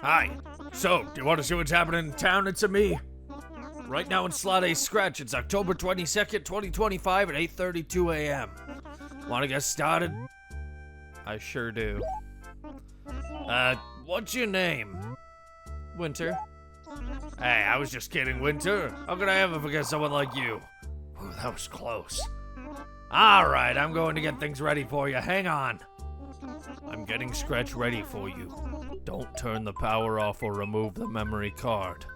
Hi. So, do you want to see what's happening in town? It's me. Right now in Slot A Scratch, it's October 22nd, 2025 at 8:32 a.m. Want to get started? I sure do. What's your name? Winter. Hey, I was just kidding, Winter. How could I ever forget someone like you? Ooh, that was close. Alright, I'm going to get things ready for you. Hang on. I'm getting Scratch ready for you. Don't turn the power off or remove the memory card.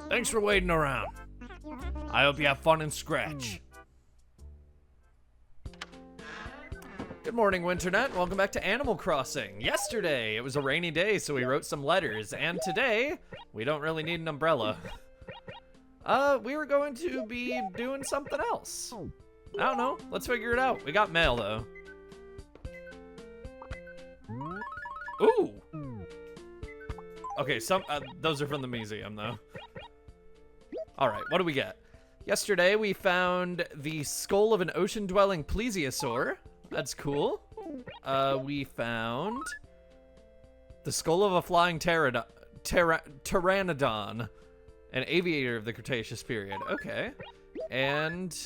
Thanks for waiting around. I hope you have fun in Scratch. Good morning, Winternet. Welcome back to Animal Crossing. Yesterday, it was a rainy day, so we wrote some letters. And today, we don't really need an umbrella. We were going to be doing something else. I don't know. Let's figure it out. We got mail, though. Ooh. Okay, those are from the museum, though. Alright, what do we get? Yesterday, we found the skull of an ocean-dwelling plesiosaur. That's cool. We found the skull of a flying pteranodon, an aviator of the Cretaceous period. Okay. And,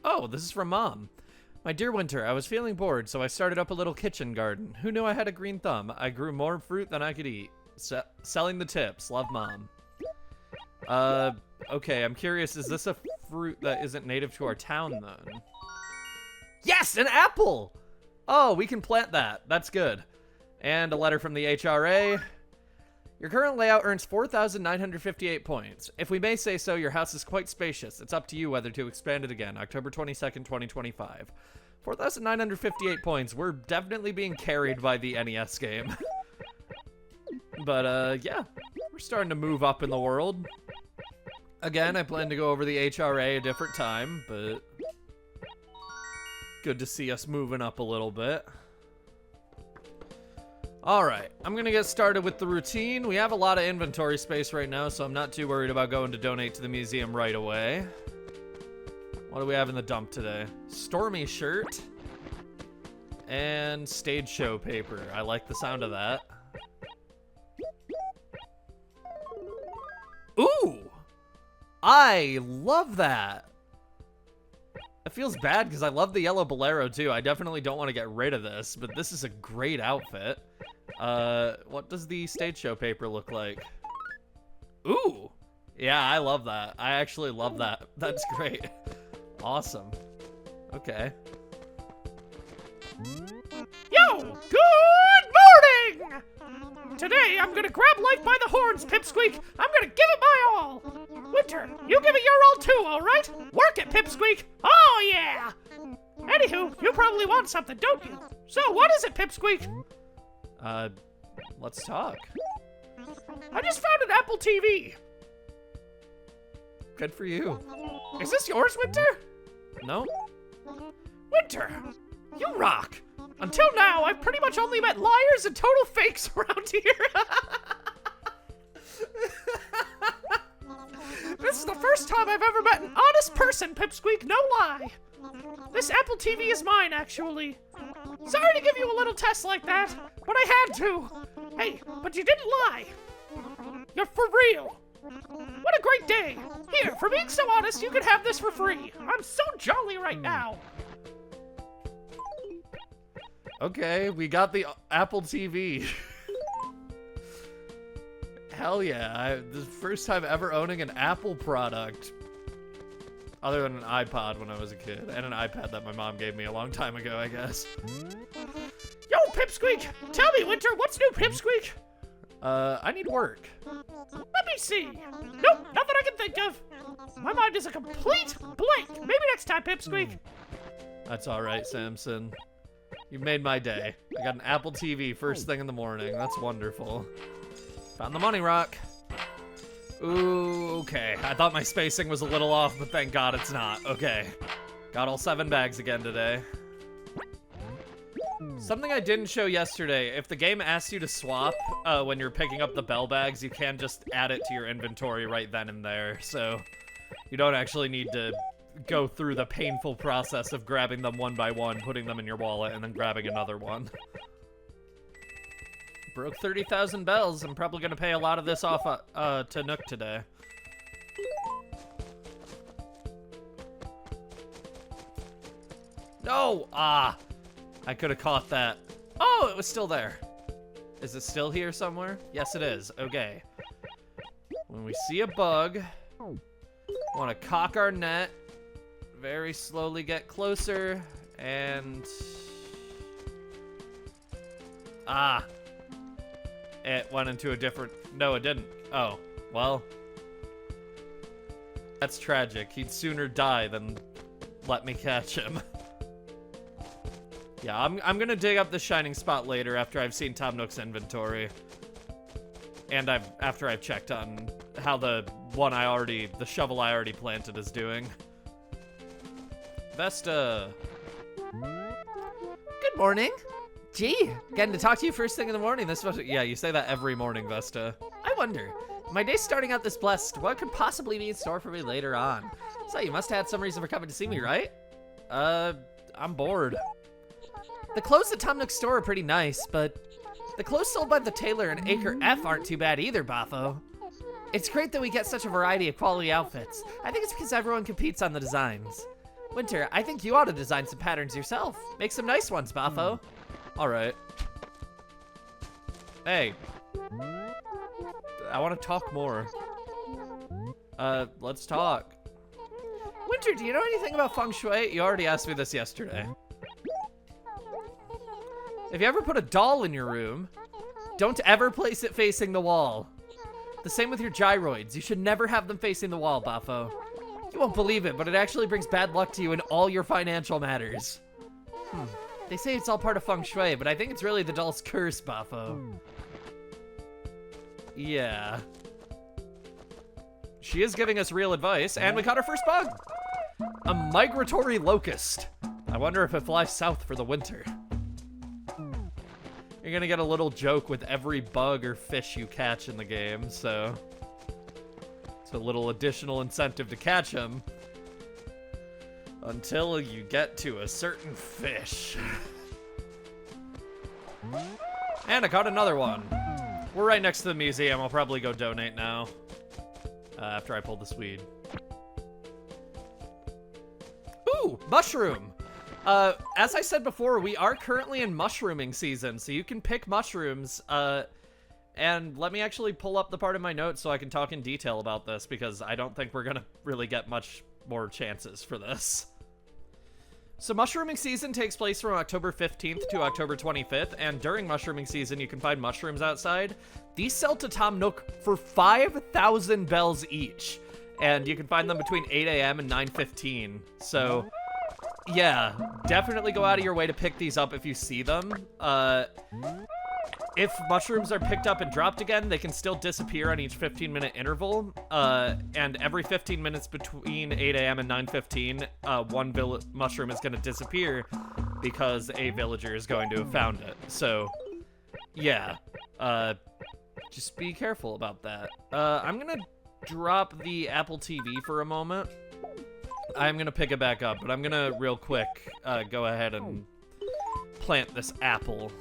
oh, this is from Mom. My dear Winter, I was feeling bored, so I started up a little kitchen garden. Who knew I had a green thumb? I grew more fruit than I could eat. Selling the tips. Love, Mom. Okay, I'm curious, is this a fruit that isn't native to our town, then? Yes, an apple! Oh, we can plant that. That's good. And a letter from the HRA. Your current layout earns 4,958 points. If we may say so, your house is quite spacious. It's up to you whether to expand it again. October 22nd, 2025. 4,958 points. We're definitely being carried by the NES game. But, yeah. We're starting to move up in the world. Again, I plan to go over the HRA a different time, but good to see us moving up a little bit. Alright, I'm gonna get started with the routine. We have a lot of inventory space right now, so I'm not too worried about going to donate to the museum right away. What do we have in the dump today? Stormy shirt. And stage show paper. I like the sound of that. Ooh! I love that! It feels bad because I love the yellow bolero too. I definitely don't want to get rid of this, but this is a great outfit. What does the stage show paper look like? Ooh! Yeah, I love that. I actually love that. That's great. Awesome. Okay. Yo! Good morning! Today, I'm gonna grab life by the horns, Pipsqueak. I'm gonna give it my all. Winter, you give it your all too, all right? Work it, Pipsqueak. Oh, yeah. Anywho, you probably want something, don't you? So, what is it, Pipsqueak? Let's talk. I just found an Apple TV. Good for you. Is this yours, Winter? No? Winter, you rock. Until now, I've pretty much only met liars and total fakes around here. This is the first time I've ever met an honest person, Pipsqueak, no lie. This Apple TV is mine, actually. Sorry to give you a little test like that, but I had to. Hey, but you didn't lie. You're for real. What a great day. Here, for being so honest, you can have this for free. I'm so jolly right now. Okay, we got the Apple TV. Hell yeah, the first time ever owning an Apple product. Other than an iPod when I was a kid, and an iPad that my mom gave me a long time ago, I guess. Yo, Pipsqueak! Tell me, Winter, what's new, Pipsqueak? I need work. Let me see. Nope, nothing I can think of. My mind is a complete blank. Maybe next time, Pipsqueak. That's alright, Samson. You've made my day. I got an Apple TV first thing in the morning. That's wonderful. Found the money rock. Ooh, okay. I thought my spacing was a little off, but thank God it's not. Okay. Got all 7 bags again today. Something I didn't show yesterday, if the game asks you to swap when you're picking up the bell bags, you can just add it to your inventory right then and there. So you don't actually need to go through the painful process of grabbing them one by one, putting them in your wallet, and then grabbing another one. Broke 30,000 bells. I'm probably gonna pay a lot of this off to Nook today. No! Ah! I could have caught that. Oh, it was still there. Is it still here somewhere? Yes, it is. Okay. When we see a bug, want to cock our net, very slowly get closer, and... Ah! It went into a different... No, it didn't. Oh, well. That's tragic. He'd sooner die than let me catch him. Yeah, I'm gonna dig up the shining spot later after I've seen Tom Nook's inventory. And after I've checked on how the shovel I already planted is doing. Vesta. Good morning. Gee, getting to talk to you first thing in the morning. Yeah, you say that every morning, Vesta. I wonder, my day's starting out this blessed. What could possibly be in store for me later on? So you must have had some reason for coming to see me, right? I'm bored. The clothes at Tom Nook's store are pretty nice, but the clothes sold by the tailor in Acre F aren't too bad either, Bafo. It's great that we get such a variety of quality outfits. I think it's because everyone competes on the designs. Winter, I think you ought to design some patterns yourself. Make some nice ones, Bafo. Alright. Hey. I want to talk more. Let's talk. Winter, do you know anything about feng shui? You already asked me this yesterday. If you ever put a doll in your room, don't ever place it facing the wall. The same with your gyroids. You should never have them facing the wall, Bafo. You won't believe it, but it actually brings bad luck to you in all your financial matters. They say it's all part of feng shui, but I think it's really the doll's curse, Bafo. Yeah. She is giving us real advice, and we caught our first bug. A migratory locust. I wonder if it flies south for the winter. You're gonna get a little joke with every bug or fish you catch in the game, so it's a little additional incentive to catch them until you get to a certain fish. And I caught another one. We're right next to the museum. I'll probably go donate now after I pull this weed. Ooh, mushroom. As I said before, we are currently in mushrooming season, so you can pick mushrooms, and let me actually pull up the part of my notes so I can talk in detail about this, because I don't think we're gonna really get much more chances for this. So mushrooming season takes place from October 15th to October 25th, and during mushrooming season, you can find mushrooms outside. These sell to Tom Nook for 5,000 bells each, and you can find them between 8 a.m. and 9:15, so... yeah, definitely go out of your way to pick these up if you see them. If mushrooms are picked up and dropped again, they can still disappear on each 15-minute interval. And every 15 minutes between 8 a.m. and 9:15, one mushroom is going to disappear because a villager is going to have found it. So, yeah, just be careful about that. I'm going to drop the Apple TV for a moment. I'm gonna pick it back up, but I'm gonna real quick go ahead and plant this apple.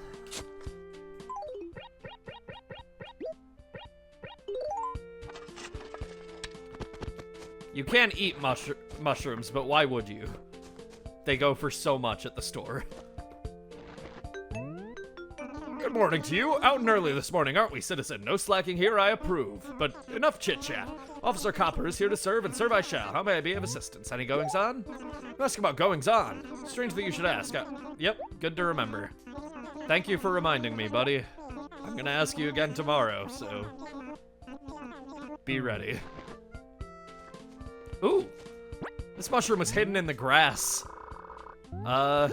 You can eat mushrooms, but why would you? They go for so much at the store. Good morning to you. Out and early this morning, aren't we, citizen? No slacking here, I approve. But enough chit-chat. Officer Copper is here to serve, and serve I shall. How may I be of assistance? Any goings-on? You ask about goings-on. Strange that you should ask. Yep, good to remember. Thank you for reminding me, buddy. I'm gonna ask you again tomorrow, so... be ready. Ooh! This mushroom was hidden in the grass. I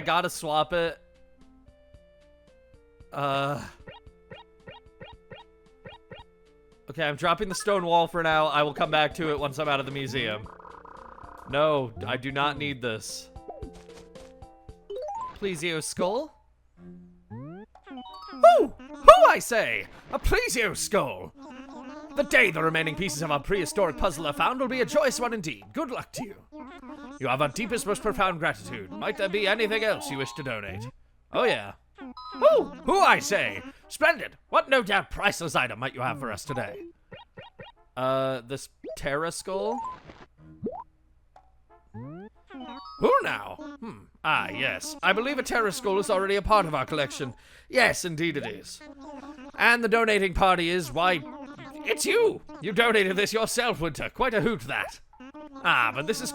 gotta swap it. Okay, I'm dropping the stone wall for now. I will come back to it once I'm out of the museum. No, I do not need this. Plesio skull? Who? Who, I say? A plesio skull? The day the remaining pieces of our prehistoric puzzle are found will be a joyous one indeed. Good luck to you. You have our deepest, most profound gratitude. Might there be anything else you wish to donate? Oh, yeah. Who I say? Splendid. What no doubt priceless item might you have for us today? This Terra Skull? Who now? Ah, yes. I believe a Terra Skull is already a part of our collection. Yes, indeed it is. And the donating party is, why, it's you! You donated this yourself, Winter. Quite a hoot, that. Ah, but this is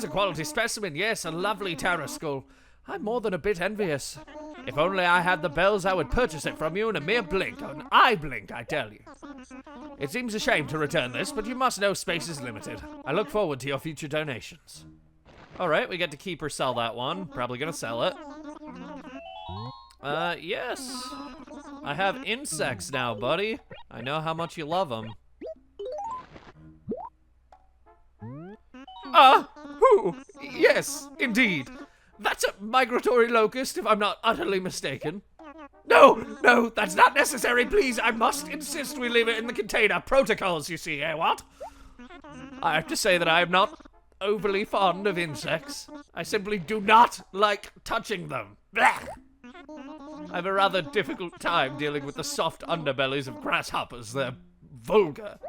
a quality specimen. Yes, a lovely Terra Skull. I'm more than a bit envious. If only I had the bells, I would purchase it from you in a mere blink. An eye blink, I tell you. It seems a shame to return this, but you must know space is limited. I look forward to your future donations. Alright, we get to keep or sell that one. Probably gonna sell it. Yes. I have insects now, buddy. I know how much you love them. Yes, indeed. That's a migratory locust, if I'm not utterly mistaken. No, that's not necessary, please. I must insist we leave it in the container. Protocols, you see, eh, what? I have to say that I am not overly fond of insects. I simply do not like touching them. Blech. I have a rather difficult time dealing with the soft underbellies of grasshoppers. They're vulgar.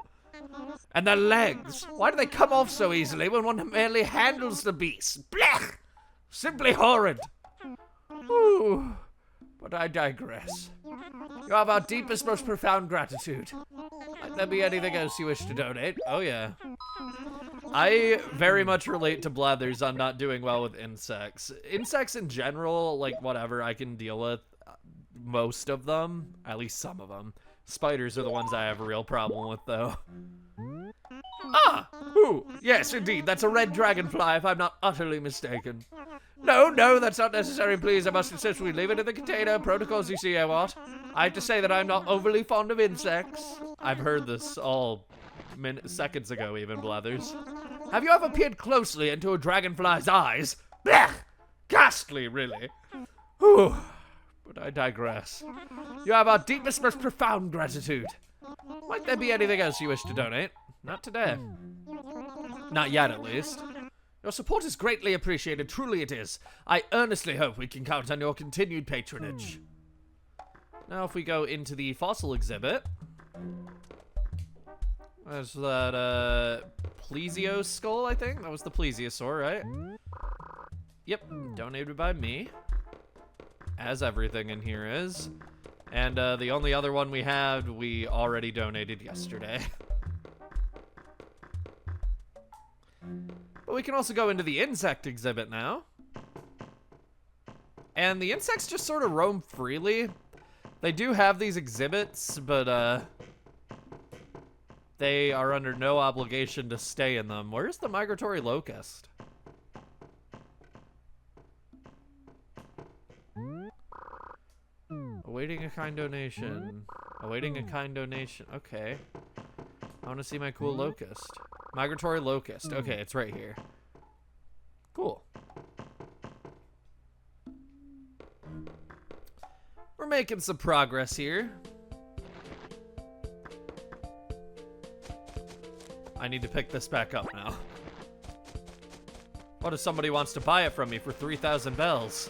And their legs. Why do they come off so easily when one merely handles the beast? Blech! Simply horrid. Ooh, but I digress. You have our deepest, most profound gratitude. Might there be anything else you wish to donate? Oh, yeah. I very much relate to Blathers on not doing well with insects. Insects in general, like, whatever, I can deal with most of them. At least some of them. Spiders are the ones I have a real problem with, though. Yes, indeed, that's a red dragonfly, if I'm not utterly mistaken. No, that's not necessary, please. I must insist we leave it in the container. Protocols, you see, what? I have to say that I'm not overly fond of insects. I've heard this all seconds ago, even, Blathers. Have you ever peered closely into a dragonfly's eyes? Blech! Ghastly, really. Whew. But I digress. You have our deepest, most profound gratitude. Might there be anything else you wish to donate? Not today. Not yet, at least. Your support is greatly appreciated, truly it is. I earnestly hope we can count on your continued patronage. Now if we go into the fossil exhibit. There's that, Plesio skull, I think? That was the plesiosaur, right? Yep, donated by me. As everything in here is. And, the only other one we had, we already donated yesterday. But we can also go into the insect exhibit now. And the insects just sort of roam freely. They do have these exhibits, but, they are under no obligation to stay in them. Where's the migratory locust? Awaiting a kind donation. Awaiting a kind donation. Okay. I want to see my cool locust. Migratory locust. Okay, it's right here. Cool. We're making some progress here. I need to pick this back up now. What if somebody wants to buy it from me for 3,000 bells?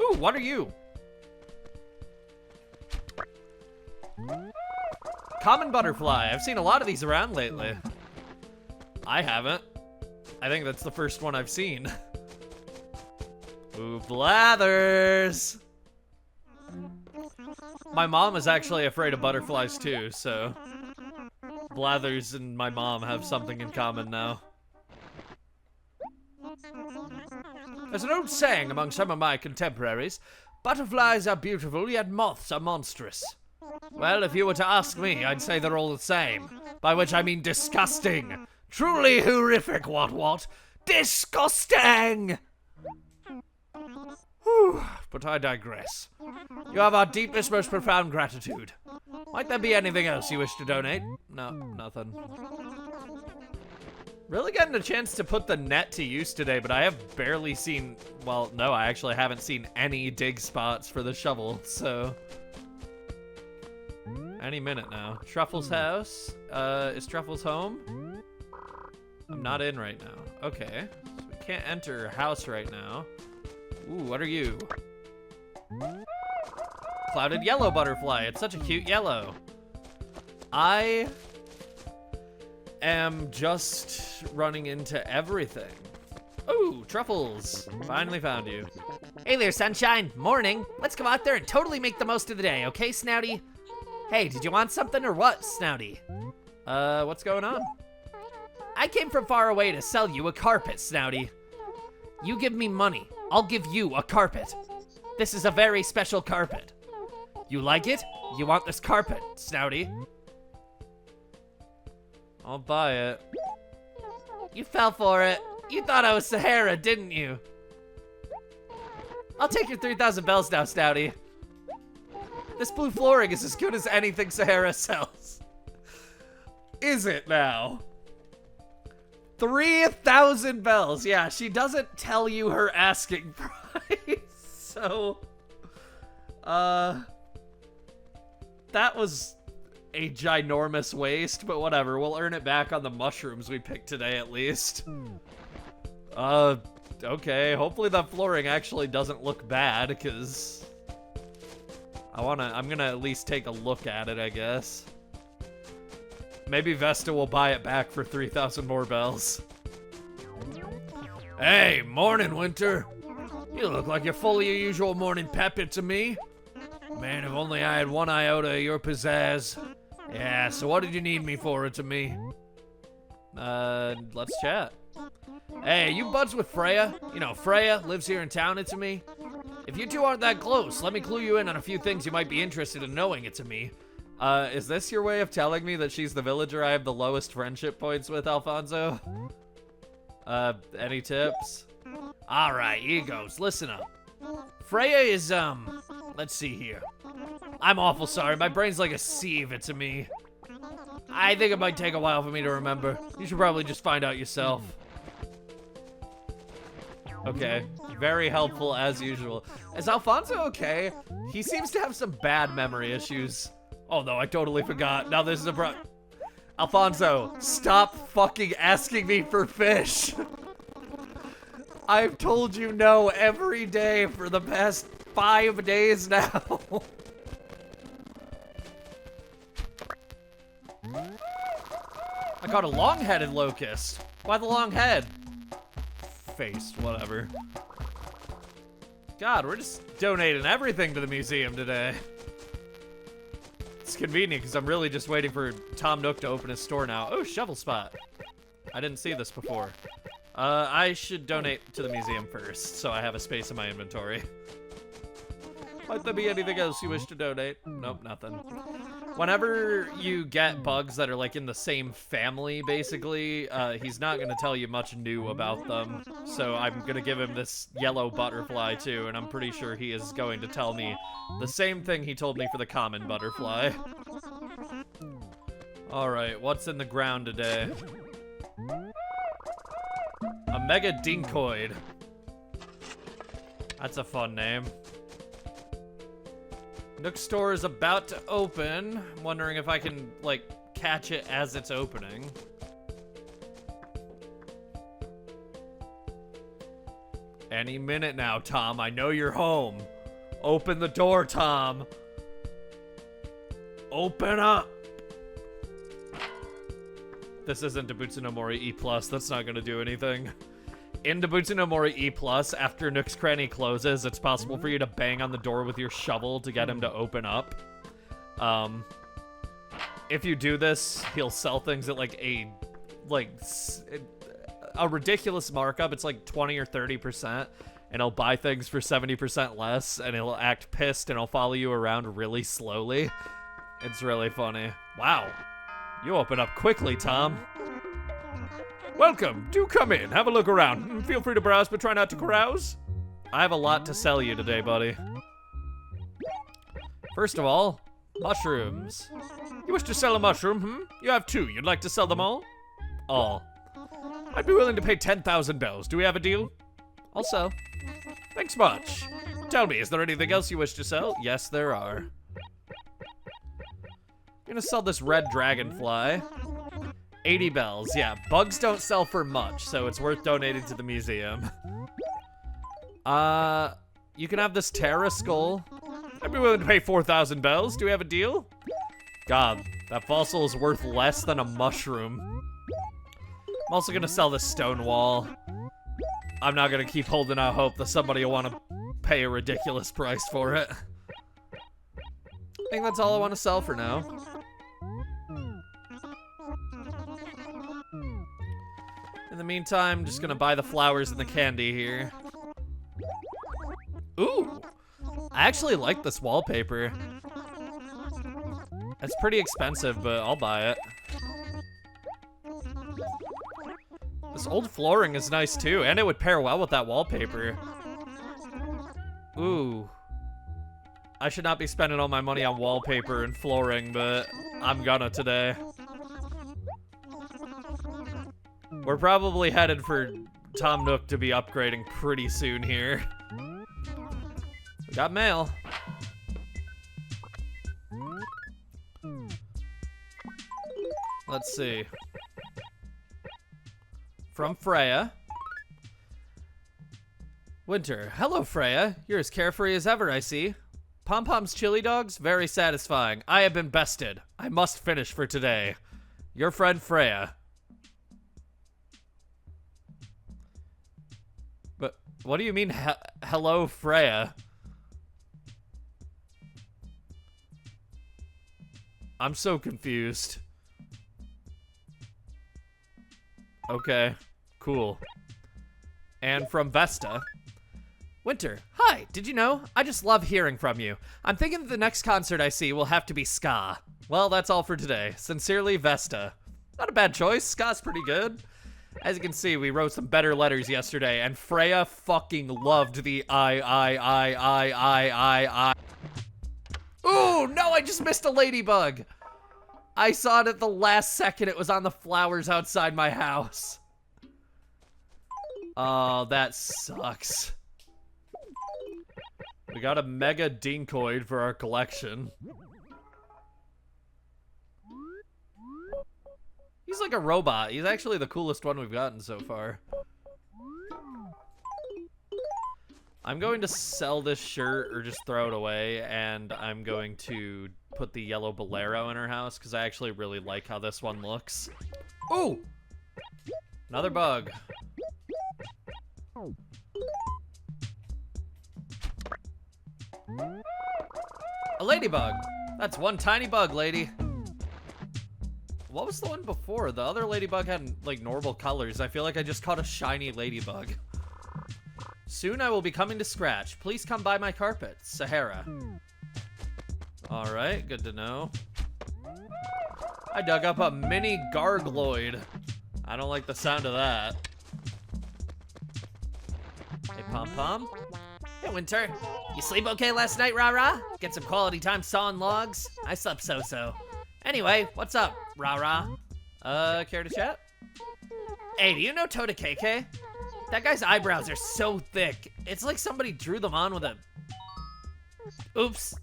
Ooh, what are you? Common butterfly. I've seen a lot of these around lately. I haven't. I think that's the first one I've seen. Ooh, Blathers! My mom is actually afraid of butterflies too, so... Blathers and my mom have something in common now. There's an old saying among some of my contemporaries, butterflies are beautiful, yet moths are monstrous. Well, if you were to ask me, I'd say they're all the same. By which I mean disgusting. Truly horrific, what? Disgusting! Whew, but I digress. You have our deepest, most profound gratitude. Might there be anything else you wish to donate? No, nothing. Really getting a chance to put the net to use today, but I have barely seen... Well, no, I actually haven't seen any dig spots for the shovel, so... Any minute now. Truffle's house. Is Truffle's home? I'm not in right now. Okay. So we can't enter her house right now. Ooh, what are you? Clouded yellow butterfly. It's such a cute yellow. I am just running into everything. Ooh, Truffles. Finally found you. Hey there, sunshine. Morning. Let's go out there and totally make the most of the day, okay, Snouty? Hey, did you want something or what, Snouty? What's going on? I came from far away to sell you a carpet, Snouty. You give me money, I'll give you a carpet. This is a very special carpet. You like it? You want this carpet, Snouty? I'll buy it. You fell for it. You thought I was Sahara, didn't you? I'll take your 3,000 bells now, Snouty. This blue flooring is as good as anything Sahara sells. Is it now? 3,000 bells. Yeah, she doesn't tell you her asking price. So, that was a ginormous waste, but whatever. We'll earn it back on the mushrooms we picked today at least. Okay. Hopefully that flooring actually doesn't look bad, because I'm gonna at least take a look at it, I guess. Maybe Vesta will buy it back for 3,000 more bells. Hey, morning, Winter. You look like you're full of your usual morning pep to me. Man, if only I had one iota of your pizzazz. Yeah, so what did you need me for, to me? Let's chat. Hey, you buds with Freya? You know, Freya lives here in town, to me. If you two aren't that close, let me clue you in on a few things you might be interested in knowing, to me. Is this your way of telling me that she's the villager I have the lowest friendship points with, Alfonso? Any tips? Alright, here goes. Listen up. Freya is, let's see here. I'm awful sorry. My brain's like a sieve, to me. I think it might take a while for me to remember. You should probably just find out yourself. Okay, very helpful as usual. Is Alfonso okay? He seems to have some bad memory issues. Oh no, I totally forgot. Now this is a Alfonso, stop fucking asking me for fish. I've told you no every day for the past 5 days now. I caught a long-headed locust. Why the long head? Face, whatever. God, we're just donating everything to the museum today. It's convenient because I'm really just waiting for Tom Nook to open his store now. Oh, shovel spot. I didn't see this before. I should donate to the museum first, so I have a space in my inventory. Might there be anything else you wish to donate? Nope, nothing. Whenever you get bugs that are like in the same family, basically, he's not gonna tell you much new about them. So I'm gonna give him this yellow butterfly too, and I'm pretty sure he is going to tell me the same thing he told me for the common butterfly. Alright, what's in the ground today? A Mega Dinkoid. That's a fun name. Nook store is about to open. I'm wondering if I can, like, catch it as it's opening. Any minute now, Tom. I know you're home. Open the door, Tom. Open up. This isn't Dabutsu no Mori E+. That's not going to do anything. In Dabutsu no Mori E+, after Nook's Cranny closes, it's possible for you to bang on the door with your shovel to get him to open up. If you do this, he'll sell things at like a ridiculous markup. It's like 20 or 30%, and he'll buy things for 70% less, and he'll act pissed, and he'll follow you around really slowly. It's really funny. Wow. You open up quickly, Tom. Welcome. Do come in. Have a look around. Feel free to browse, but try not to carouse. I have a lot to sell you today, buddy. First of all, mushrooms. You wish to sell a mushroom, You have 2. You'd like to sell them all? All. I'd be willing to pay 10,000 bells. Do we have a deal? Also. Thanks much. Tell me, is there anything else you wish to sell? Yes, there are. gonna sell this red dragonfly. 80 bells. Yeah, bugs don't sell for much, so it's worth donating to the museum. You can have this Terra skull. I'd be willing to pay 4,000 bells. Do we have a deal? God, that fossil is worth less than a mushroom. I'm also gonna sell this stone wall. I'm not gonna keep holding out hope that somebody will want to pay a ridiculous price for it. I think that's all I want to sell for now. In the meantime, just gonna buy the flowers and the candy here. Ooh! I actually like this wallpaper. It's pretty expensive, but I'll buy it. This old flooring is nice too, and it would pair well with that wallpaper. Ooh. I should not be spending all my money on wallpaper and flooring, but I'm gonna today. We're probably headed for Tom Nook to be upgrading pretty soon here. We got mail. Let's see. From Freya. Winter. Hello, Freya. You're as carefree as ever, I see. Pom-Pom's chili dogs? Very satisfying. I have been bested. I must finish for today. Your friend, Freya. But what do you mean, hello, Freya? I'm so confused. Okay, cool. And from Vesta. Winter, hi, did you know? I just love hearing from you. I'm thinking that the next concert I see will have to be ska. Well, that's all for today. Sincerely, Vesta. Not a bad choice, ska's pretty good. As you can see, we wrote some better letters yesterday, and Freya fucking loved the I. Ooh, no, I just missed a ladybug. I saw it at the last second. It was on the flowers outside my house. Oh, that sucks. We got a mega dinkoid for our collection. He's like a robot. He's actually the coolest one we've gotten so far. I'm going to sell this shirt or just throw it away, and I'm going to put the yellow bolero in her house because I actually really like how this one looks. Ooh! Another bug. A ladybug. That's one tiny bug, lady. What was the one before? The other ladybug had like normal colors. I feel like I just caught a shiny ladybug. Soon I will be coming to scratch. Please come by my carpet. Sahara. Alright, good to know. I dug up a mini Gargloid. I don't like the sound of that. Hey, Pom-Pom. Hey, Winter. You sleep okay last night, Rah-Rah? Get some quality time sawing logs? I slept so-so. Anyway, what's up, Rah-Rah? Care to chat? Hey, do you know Toda KK? That guy's eyebrows are so thick. It's like somebody drew them on with a... Oops.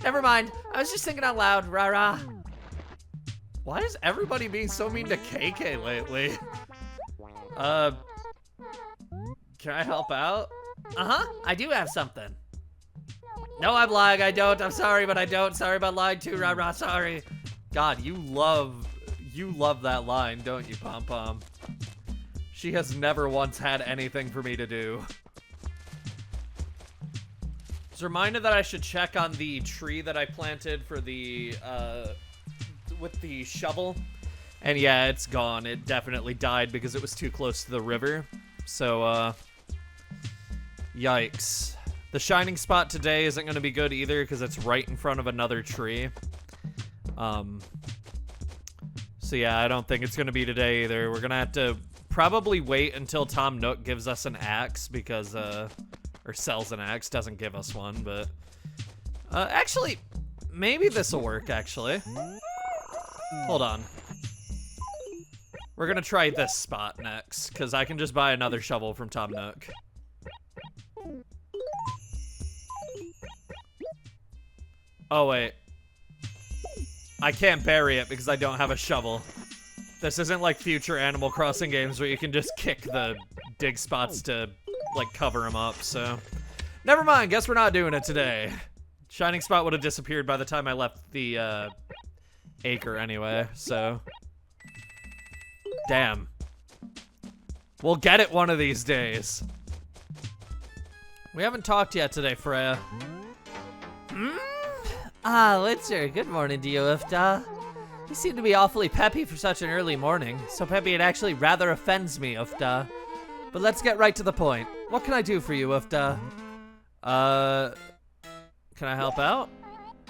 Never mind. I was just thinking out loud, Rah-Rah. Why is everybody being so mean to KK lately? Can I help out? Uh-huh, I do have something. No, I'm lying, I don't. I'm sorry, but I don't. Sorry about lying too, Rah-Rah, sorry. God, you love that line, don't you, Pom-Pom? She has never once had anything for me to do. I was reminded that I should check on the tree that I planted for the, with the shovel. And yeah, it's gone. It definitely died because it was too close to the river. So, yikes. The shining spot today isn't going to be good either because it's right in front of another tree. So yeah, I don't think it's going to be today either. We're going to have to probably wait until Tom Nook gives us an axe because, or sells an axe, doesn't give us one, but, actually, maybe this will work, actually. Hold on. We're going to try this spot next because I can just buy another shovel from Tom Nook. Oh, wait. I can't bury it because I don't have a shovel. This isn't like future Animal Crossing games where you can just kick the dig spots to, like, cover them up, so. Never mind, guess we're not doing it today. Shining spot would have disappeared by the time I left the, acre anyway, so. Damn. We'll get it one of these days. We haven't talked yet today, Freya. Witcher, good morning to you, Ufta. You seem to be awfully peppy for such an early morning. So peppy it actually rather offends me, Ufta. But let's get right to the point. What can I do for you, Ufta? Can I help out?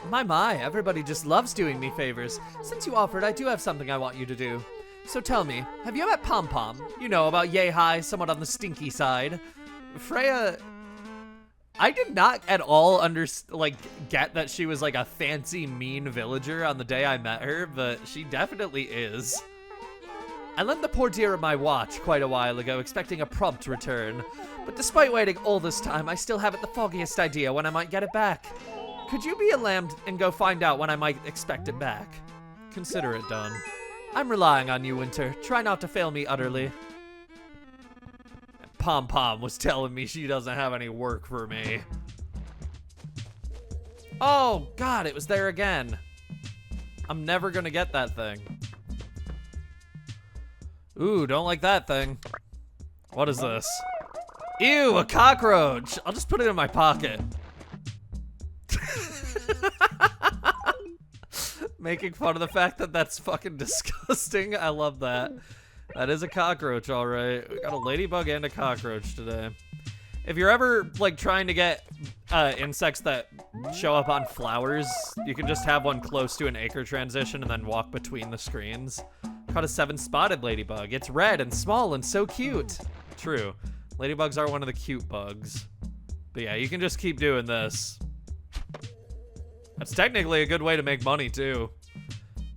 My, everybody just loves doing me favors. Since you offered, I do have something I want you to do. So tell me, have you met Pom Pom? You know, about yay high, somewhat on the stinky side. Freya, I did not at all get that she was like a fancy, mean villager on the day I met her, but she definitely is. I lent the poor dear my watch quite a while ago, expecting a prompt return. But despite waiting all this time, I still haven't the foggiest idea when I might get it back. Could you be a lamb and go find out when I might expect it back? Consider it done. I'm relying on you, Winter. Try not to fail me utterly. Pom Pom was telling me she doesn't have any work for me. Oh, God, it was there again. I'm never gonna get that thing. Ooh, don't like that thing. What is this? Ew, a cockroach. I'll just put it in my pocket. Making fun of the fact that that's fucking disgusting. I love that. That is a cockroach, all right. We got a ladybug and a cockroach today. If you're ever, like, trying to get insects that show up on flowers, you can just have one close to an acre transition and then walk between the screens. Caught a 7-spotted ladybug. It's red and small and so cute. True. Ladybugs are one of the cute bugs. But yeah, you can just keep doing this. That's technically a good way to make money, too.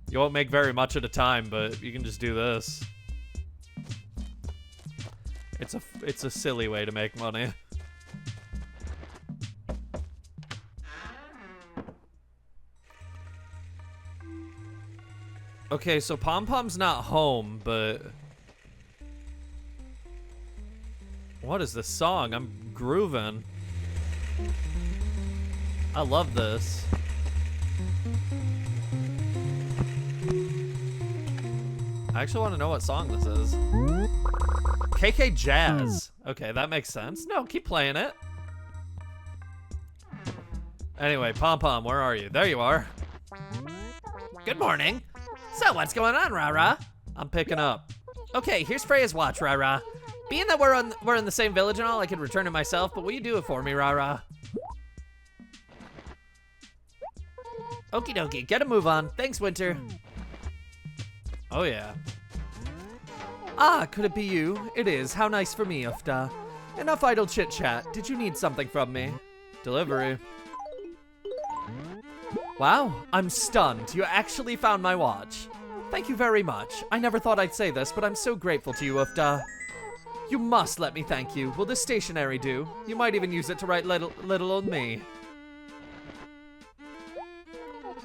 You won't make very much at a time, but you can just do this. It's a silly way to make money. Okay, so Pom Pom's not home, but what is this song? I'm grooving. I love this. I actually want to know what song this is. KK Jazz. Okay, that makes sense. No, keep playing it. Anyway, Pom Pom, where are you? There you are. Good morning. So what's going on, Rara? I'm picking up. Okay, here's Freya's watch, Rara. Being that we're in the same village and all, I could return it myself, but will you do it for me, Rara? Okie dokie, get a move on. Thanks, Winter. Oh yeah. Ah, could it be you? It is. How nice for me, Ufta. Enough idle chit-chat. Did you need something from me? Delivery. Wow, I'm stunned. You actually found my watch. Thank you very much. I never thought I'd say this, but I'm so grateful to you, Ufta. You must let me thank you. Will this stationery do? You might even use it to write little on me.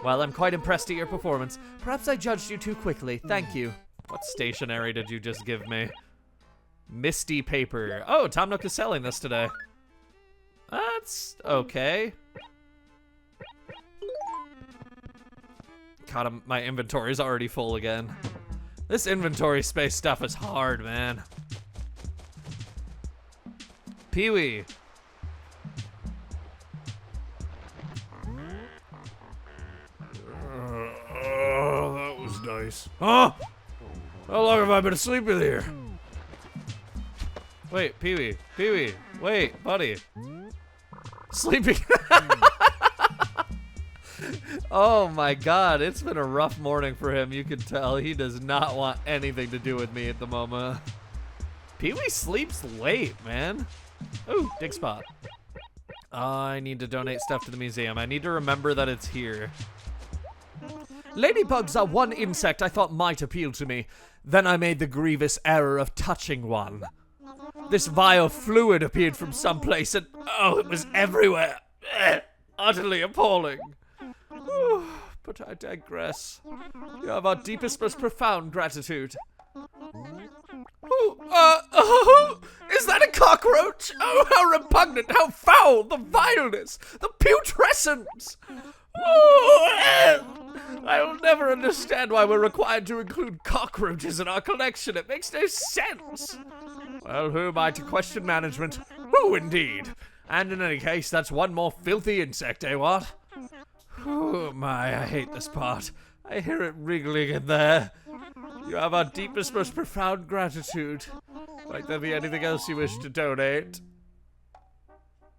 Well, I'm quite impressed at your performance. Perhaps I judged you too quickly. Thank you. What stationery did you just give me? Misty paper. Oh, Tom Nook is selling this today. That's okay. God, my inventory's already full again. This inventory space stuff is hard, man. Pee-wee. Oh, that was nice. Oh! How long have I been asleep in here? Wait, Pee-wee. Pee-wee. Wait, buddy. Sleeping. Oh my God, it's been a rough morning for him. You can tell he does not want anything to do with me at the moment. Pee-wee sleeps late, man. Ooh, dig spot. I need to donate stuff to the museum. I need to remember that it's here. Ladybugs are one insect I thought might appeal to me. Then I made the grievous error of touching one. This vile fluid appeared from someplace and, oh, it was everywhere. Utterly appalling. but I digress. You have our deepest, most profound gratitude. Is that a cockroach? Oh, how repugnant, how foul, the vileness, the putrescence. I will never understand why we're required to include cockroaches in our collection. It makes no sense. Well, who am I to question management? Who indeed? And in any case, that's one more filthy insect, eh, what? Oh my, I hate this part. I hear it wriggling in there. You have our deepest, most profound gratitude. Might there be anything else you wish to donate?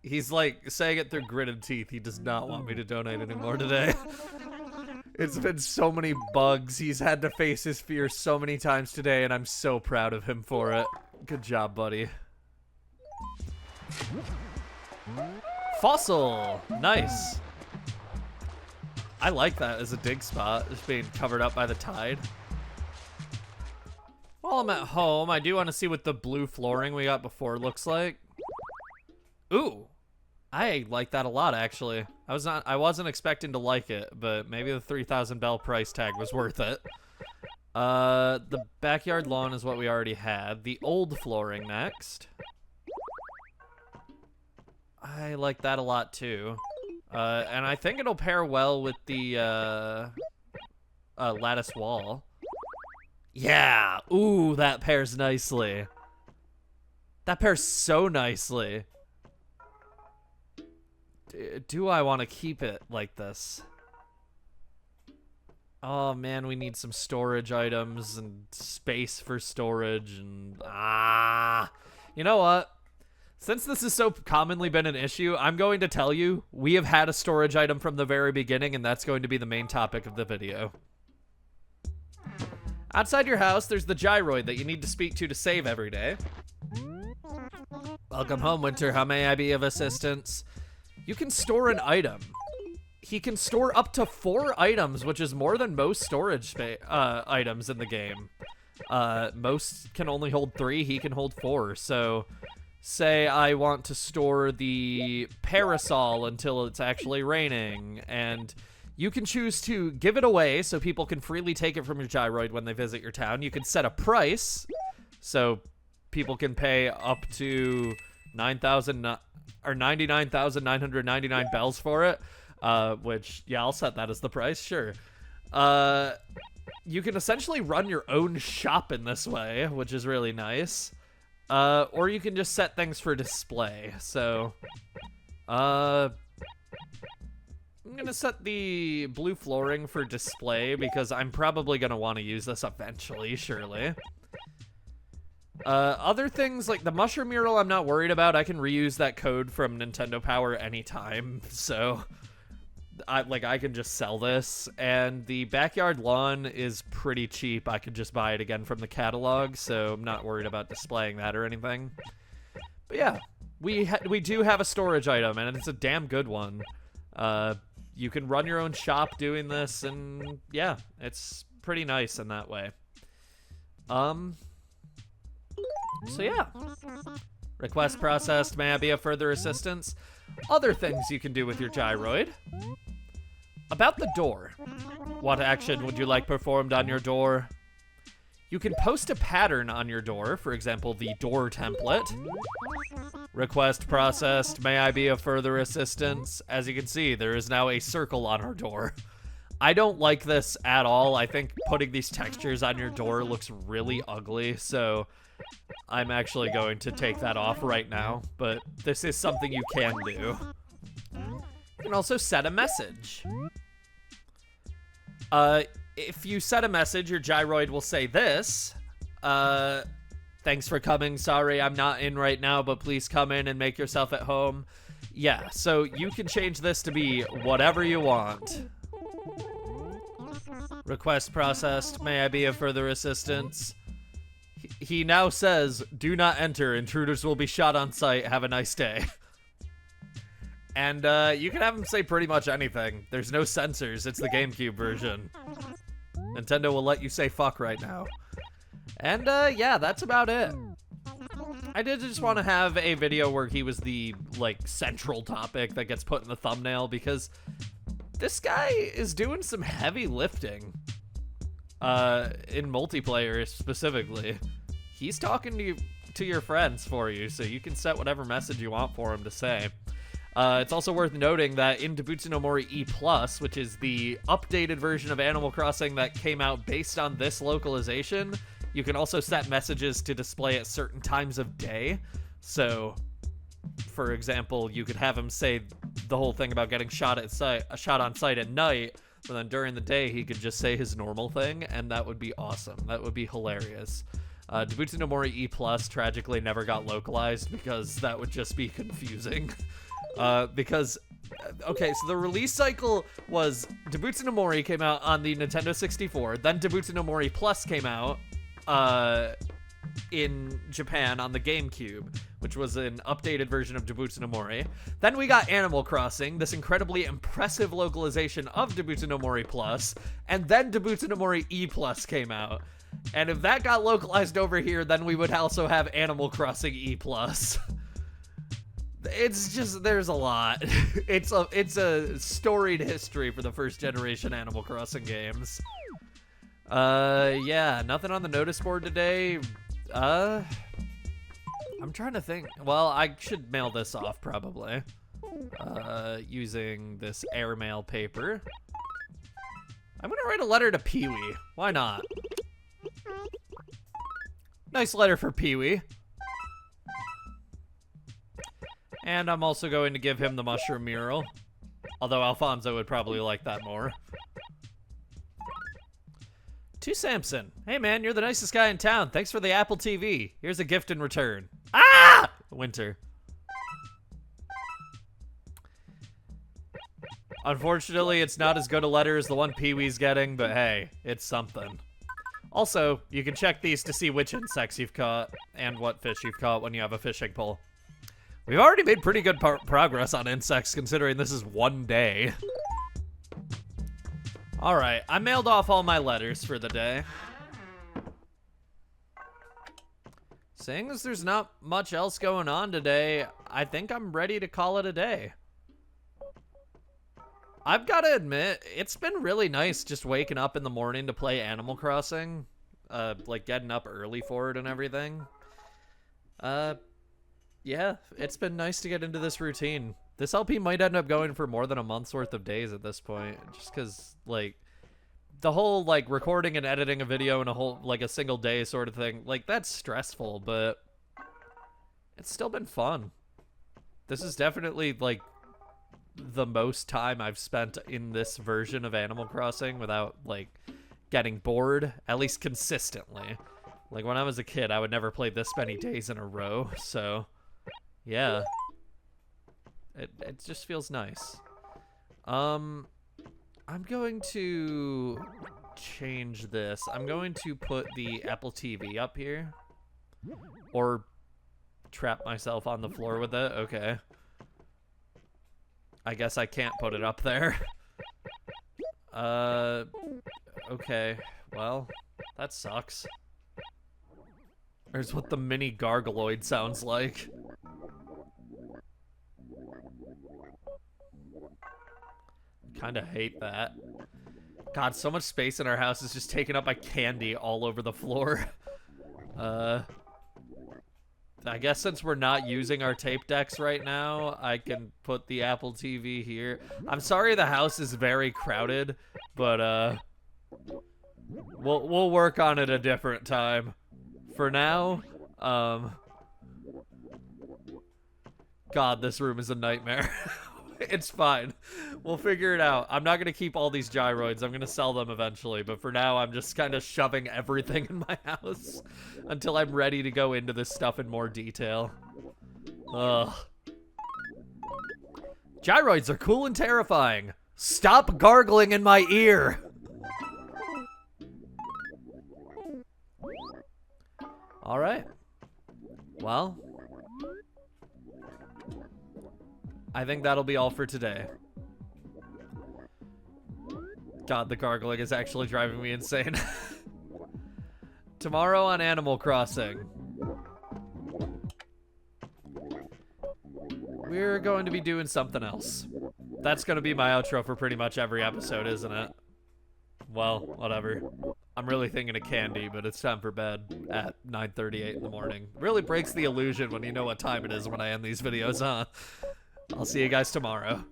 He's like saying it through gritted teeth. He does not want me to donate anymore today. It's been so many bugs. He's had to face his fear so many times today, and I'm so proud of him for it. Good job, buddy. Fossil! Nice. I like that as a dig spot, just being covered up by the tide. While I'm at home, I do want to see what the blue flooring we got before looks like. Ooh. I like that a lot, actually. I wasn't expecting to like it, but maybe the 3,000 bell price tag was worth it. The backyard lawn is what we already had. The old flooring next. I like that a lot, too. And I think it'll pair well with the, lattice wall. Yeah! Ooh, that pairs nicely. That pairs so nicely. Do I want to keep it like this? Oh man, we need some storage items and space for storage and you know what? Since this has so commonly been an issue, I'm going to tell you, we have had a storage item from the very beginning, and that's going to be the main topic of the video. Outside your house, there's the gyroid that you need to speak to save every day. Welcome home, Winter. How may I be of assistance? You can store an item. He can store up to 4 items, which is more than most storage items in the game. Most can only hold 3, he can hold 4. So, say I want to store the parasol until it's actually raining, and you can choose to give it away so people can freely take it from your gyroid when they visit your town. You can set a price, so people can pay up to 99,999 bells for it, which, yeah, I'll set that as the price, sure. You can essentially run your own shop in this way, which is really nice. Or you can just set things for display, so, I'm gonna set the blue flooring for display because I'm probably gonna want to use this eventually, surely. Other things like the mushroom mural I'm not worried about. I can reuse that code from Nintendo Power anytime, so I can just sell this. And the backyard lawn is pretty cheap. I could just buy it again from the catalog, so I'm not worried about displaying that or anything. But yeah, we do have a storage item, and it's a damn good one. You can run your own shop doing this, and yeah, it's pretty nice in that way. So yeah. Request processed. May I be of further assistance? Other things you can do with your gyroid. About the door. What action would you like performed on your door? You can post a pattern on your door, for example, the door template. Request processed. May I be of further assistance? As you can see, there is now a circle on our door. I don't like this at all. I think putting these textures on your door looks really ugly, so I'm actually going to take that off right now, but this is something you can do. You can also set a message. If you set a message, your gyroid will say this. Thanks for coming. Sorry, I'm not in right now, but please come in and make yourself at home. Yeah, so you can change this to be whatever you want. Request processed. May I be of further assistance? He now says, do not enter. Intruders will be shot on sight. Have a nice day. And you can have him say pretty much anything. There's no censors. It's the GameCube version. Nintendo will let you say fuck right now. And yeah, that's about it. I did just want to have a video where he was the, like, central topic that gets put in the thumbnail, because This guy is doing some heavy lifting. In multiplayer specifically. He's talking to your friends for you, so you can set whatever message you want for him to say. It's also worth noting that in Debutsu no Mori E+, which is the updated version of Animal Crossing that came out based on this localization, you can also set messages to display at certain times of day. So, for example, you could have him say the whole thing about getting shot on sight at night, but then during the day he could just say his normal thing, and that would be awesome. That would be hilarious. Debutsu no Mori E+, tragically never got localized because that would just be confusing. Okay, so the release cycle was Debutsu no Mori came out on the Nintendo 64, then Debutsu no Mori Plus came out in Japan on the GameCube, which was an updated version of Debutsu no Mori. Then we got Animal Crossing, this incredibly impressive localization of Debutsu no Mori Plus, and then Debutsu no Mori E Plus came out. And if that got localized over here, then we would also have Animal Crossing E Plus. It's just, there's a lot. It's a storied history for the first generation Animal Crossing games. Yeah, nothing on the notice board today. I'm trying to think. Well, I should mail this off probably. Using this airmail paper. I'm gonna write a letter to Pee-wee. Why not? Nice letter for Pee-wee. And I'm also going to give him the mushroom mural. Although Alfonso would probably like that more. To Samson. Hey man, you're the nicest guy in town. Thanks for the Apple TV. Here's a gift in return. Ah! Winter. Unfortunately, it's not as good a letter as the one Pee-wee's getting, but hey, it's something. Also, you can check these to see which insects you've caught and what fish you've caught when you have a fishing pole. We've already made pretty good progress on insects considering this is one day. Alright, I mailed off all my letters for the day. Seeing as there's not much else going on today, I think I'm ready to call it a day. I've got to admit, it's been really nice just waking up in the morning to play Animal Crossing. Like getting up early for it and everything. Yeah, it's been nice to get into this routine. This LP might end up going for more than a month's worth of days at this point, just because, like, the whole, like, recording and editing a video in a single day sort of thing, like, that's stressful, but it's still been fun. This is definitely, like, the most time I've spent in this version of Animal Crossing without, like, getting bored, at least consistently. Like, when I was a kid, I would never play this many days in a row, so... yeah. It just feels nice. I'm going to change this. I'm going to put the Apple TV up here. Or trap myself on the floor with it. Okay. I guess I can't put it up there. Okay. Well, that sucks. Here's what the mini Gargaloid sounds like. Kinda hate that. God, so much space in our house is just taken up by candy all over the floor. I guess since we're not using our tape decks right now, I can put the Apple TV here. I'm sorry the house is very crowded, but we'll work on it a different time. For now, God, this room is a nightmare. It's fine. We'll figure it out. I'm not going to keep all these gyroids. I'm going to sell them eventually. But for now, I'm just kind of shoving everything in my house until I'm ready to go into this stuff in more detail. Ugh. Gyroids are cool and terrifying. Stop gargling in my ear. All right. Well, I think that'll be all for today. God, the gargling is actually driving me insane. Tomorrow on Animal Crossing, we're going to be doing something else. That's gonna be my outro for pretty much every episode, isn't it? Well, whatever. I'm really thinking of candy, but it's time for bed at 9:38 in the morning. Really breaks the illusion when you know what time it is when I end these videos, huh? I'll see you guys tomorrow.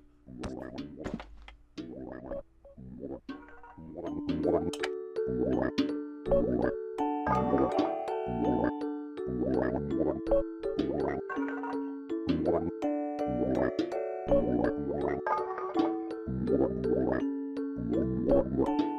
What?